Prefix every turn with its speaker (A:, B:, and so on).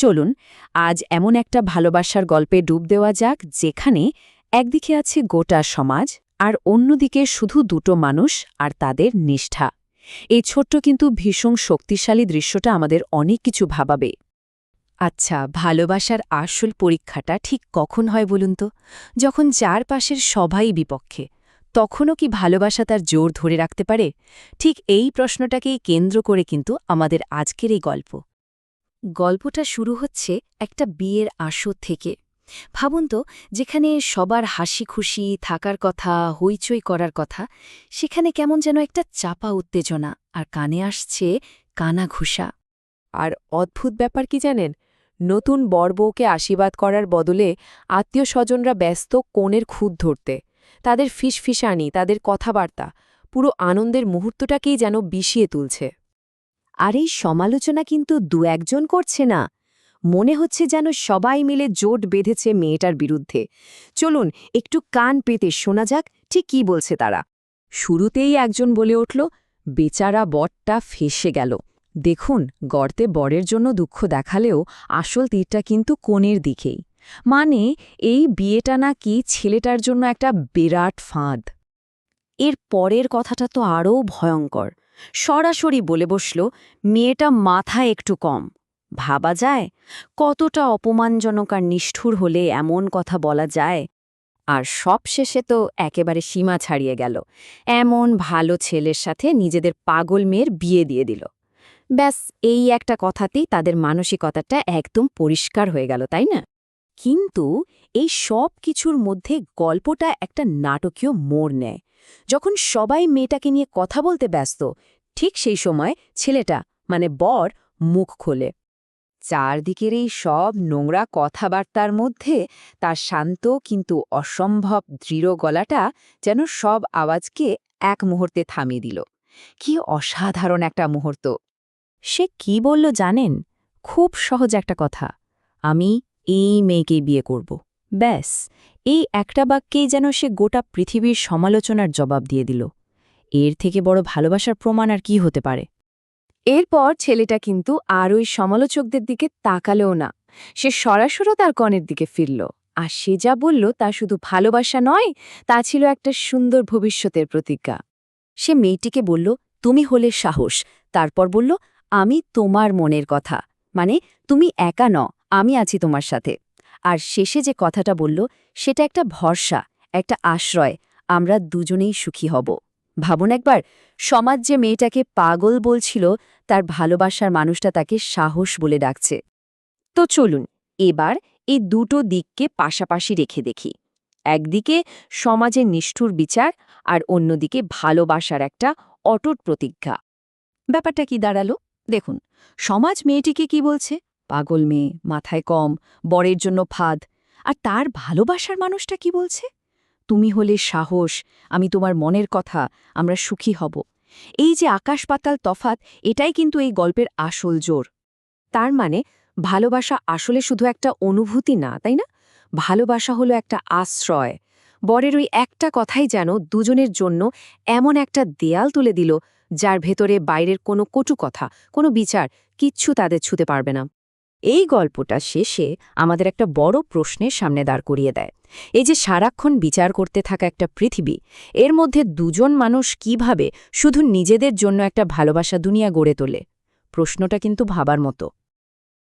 A: চলুন আজ এমন একটা ভালোবাসার গল্পে ডুব দেওয়া যাক যেখানে একদিকে আছে গোটা সমাজ আর অন্যদিকে শুধু দুটো মানুষ আর তাদের নিষ্ঠা। এই ছোট্ট কিন্তু ভীষণ শক্তিশালী দৃশ্যটা আমাদের অনেক কিছু ভাবাবে। আচ্ছা, ভালোবাসার আসল পরীক্ষাটা ঠিক কখন হয় বলুন তো? যখন চারপাশের সবাই বিপক্ষে। তখনও কি ভালোবাসা তার জোর ধরে রাখতে পারে? ঠিক এই প্রশ্নটাকেই কেন্দ্র করে কিন্তু আমাদের আজকের এই গল্পটা শুরু হচ্ছে একটা বিয়ের আসর থেকে। ভাবুন তো, যেখানে সবার হাসি খুশি থাকার কথা, হইচই করার কথা, সেখানে কেমন যেন একটা চাপা উত্তেজনা আর কানে আসছে কানাঘুষা।
B: আর অদ্ভুত ব্যাপার কি জানেন, নতুন বরবউকে আশীর্বাদ করার বদলে আত্মীয়স্বজনরা ব্যস্ত কনের খুঁত ধরতে। তাদের ফিসফিসানি, তাদের কথাবার্তা পুরো আনন্দের মুহূর্তটাকেই যেন বিষিয়ে তুলছে।
A: আর এই সমালোচনা কিন্তু দু একজন করছে না, মনে হচ্ছে যেন সবাই মিলে জোট বেঁধেছে মেয়েটার বিরুদ্ধে। চলুন একটু কান পেতে শোনা যাক ঠিক কি বলছে তারা। শুরুতেই একজন বলে উঠল, বেচারা বরটা ফেঁসে গেল। দেখুন, গর্তে বরের জন্য দুঃখ দেখালেও আসল তীরটা কিন্তু কনের দিকেই। মানে এই বিয়েটা নাকি ছেলেটার জন্য একটা বিরাট ফাঁদ। এর পরের কথাটা তো আরও ভয়ঙ্কর। সরাসরি বলে বসল, মেয়েটা মাথা একটু কম। ভাবা যায় কতটা অপমানজনক আর নিষ্ঠুর হলে এমন কথা বলা যায়। আর সবশেষে তো একেবারে সীমা ছাড়িয়ে গেল, এমন ভালো ছেলের সাথে নিজেদের পাগল মেয়ের বিয়ে দিয়ে দিল। ব্যাস, এই একটা কথাতেই তাদের মানসিকতাটা একদম পরিষ্কার হয়ে গেল, তাই না? কিন্তু এই সব কিছুর মধ্যে গল্পটা একটা নাটকীয় মোড় নেয়। যখন সবাই মেয়েটাকে নিয়ে কথা বলতে ব্যস্ত, ঠিক সেই সময় ছেলেটা মানে বর মুখ খোলে। চারদিকের এই সব নোংরা কথাবার্তার মধ্যে তার শান্ত কিন্তু অসম্ভব দৃঢ় গলাটা যেন সব আওয়াজকে এক মুহূর্তে থামিয়ে দিল। কি অসাধারণ একটা মুহূর্ত! সে কি বলল জানেন? খুব সহজ একটা কথা, আমি এই মেয়েকেই বিয়ে করব। ব্যাস, এই একটা বাক্যেই যেন সে গোটা পৃথিবীর সমালোচনার জবাব দিয়ে দিল। এর থেকে বড় ভালোবাসার প্রমাণ আর কি হতে পারে? এরপর ছেলেটা কিন্তু আর ওই সমালোচকদের দিকে তাকালেও না। সে সরাসরি তার কনের দিকে ফিরল। আর সে যা বলল তা শুধু ভালোবাসা নয়, তা ছিল একটা সুন্দর ভবিষ্যতের প্রতিজ্ঞা। সে মেয়েটিকে বলল, তুমি হলে সাহস। তারপর বলল, আমি তোমার মনের কথা, মানে তুমি একা ন, আমি আছি তোমার সাথে। আর শেষে যে কথাটা বলল, সেটা একটা ভরসা, একটা আশ্রয়, আমরা দুজনেই সুখী হব। ভাবুন একবার, সমাজ যে মেয়েটাকে পাগল বলছিল, তার ভালোবাসার মানুষটা তাকে সাহস বলে ডাকছে। তো চলুন এবার এই দুটো দিককে পাশাপাশি রেখে দেখি। একদিকে সমাজের নিষ্ঠুর বিচার আর অন্যদিকে ভালোবাসার একটা অটুট প্রতিজ্ঞা। ব্যাপারটা কি দাঁড়ালো দেখুন। সমাজ মেয়েটিকে কি বলছে? পাগল মেয়ে, মাথায় কম, বরের জন্য ফাঁদ। আর তার ভালোবাসার মানুষটা কি বলছে? তুমি হলে সাহস, আমি তোমার মনের কথা, আমরা সুখী হব। এই যে আকাশ পাতাল তফাত, এটাই কিন্তু এই গল্পের আসল জোর। তার মানে ভালোবাসা আসলে শুধু একটা অনুভূতি না, তাই না? ভালোবাসা হলো একটা আশ্রয়। বরের ওই একটা কথাই যেন দুজনের জন্য এমন একটা দেয়াল তুলে দিল, যার ভেতরে বাইরের কোনো কটু কথা, কোনো বিচার, কিচ্ছু তাদের ছুতে পারবে না। এই গল্পটা শেষে আমাদের একটা বড় প্রশ্নের সামনে দাঁড় করিয়ে দেয়। এই যে সারাক্ষণ বিচার করতে থাকা একটা পৃথিবী, এর মধ্যে দুজন মানুষ কিভাবে শুধু নিজেদের জন্য একটা ভালোবাসা দুনিয়া গড়ে তোলে? প্রশ্নটা কিন্তু ভাবার মতো।